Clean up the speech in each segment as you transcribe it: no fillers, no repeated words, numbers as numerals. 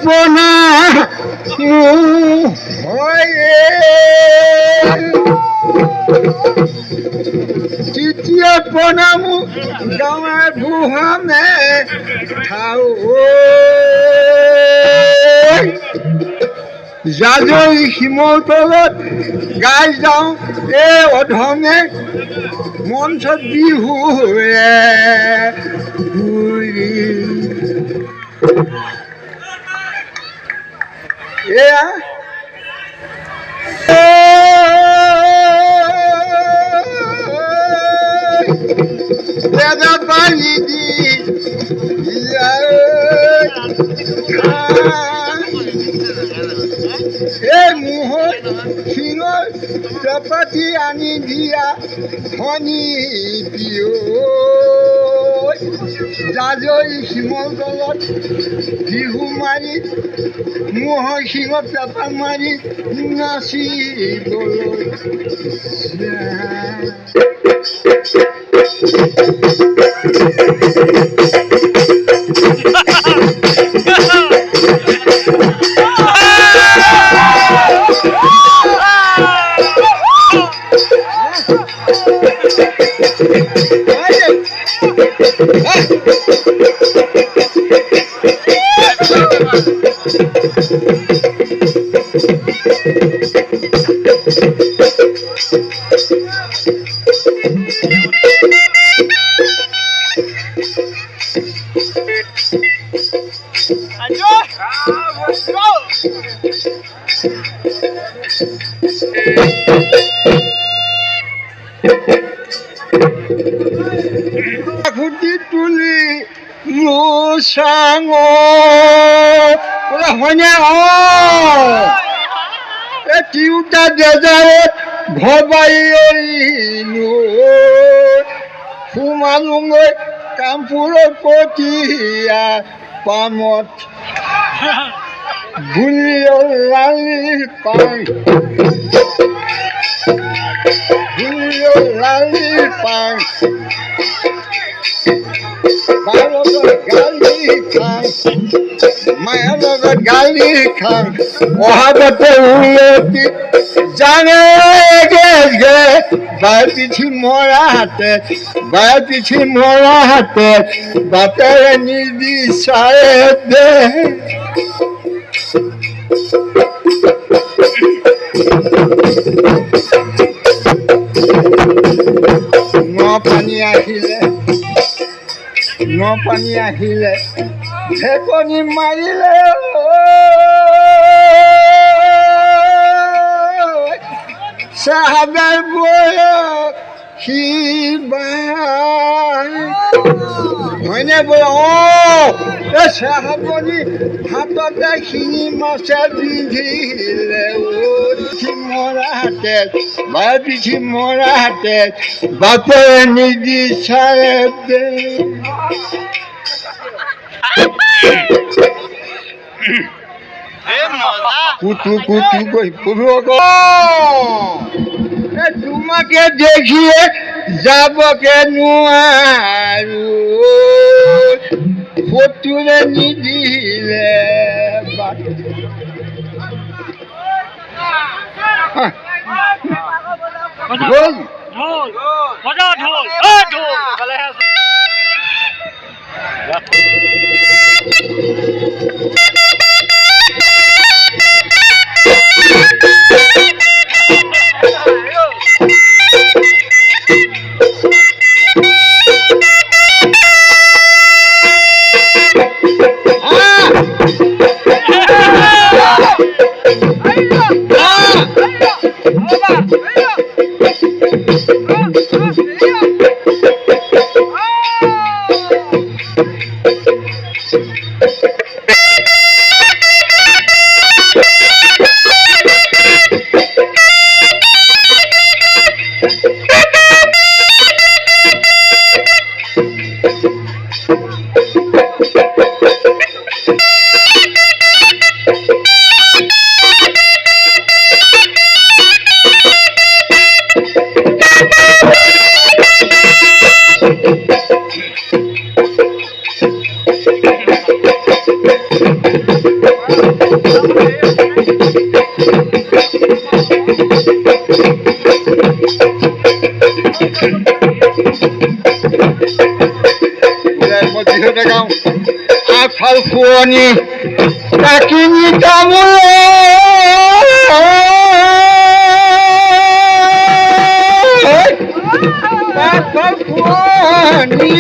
পোনা তৃতীয় প্ৰণাম গাঁৱে বুঢ়ামে খাওঁ জাজৰি শিমৰ তলত গাই যাওঁ এই অধমে মঞ্চত বিহু এয়া পানী দি এই মোহৰ শিঙৰ চপাতি আনি দিয়া ধনী দিও জাজৰি শিমৰ তলত বিহু মাৰি মোহৰ শিঙত পেপা মাৰি নাচিবলৈ খুঁটি তুলি চাঙ হয়নে এই তিৰোতা দেজাৰত ভবাই সোমালোগৈ কামপুৰৰ পতিয়া পামত ভুলি লালি পাই লালি পাই মায়াৰ লগত গালি খাং অহাবতে উলটি জানে বাই পিঠি মৰা হাতে বাপেৰে নিবিচাৰে দে পানী আহিলে ঢেকনি মাৰিলে চাহাবাৰ হয়নে এই চাহাবনি হাততে শিঙি মাছে বিধিলে মৰা হাতে পিঠি মৰা হাতে বাপেৰে নিবিচাৰে দে কুটু কুটু কই তোমাকে দেখিয়ে যাবকে নোৱাৰো ফটোৰে নিদিলে ঢোল মধ্যে গাও আফাল ফুয়নি তাকিনি তামুলে আফাল ফুয়নি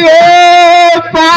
পা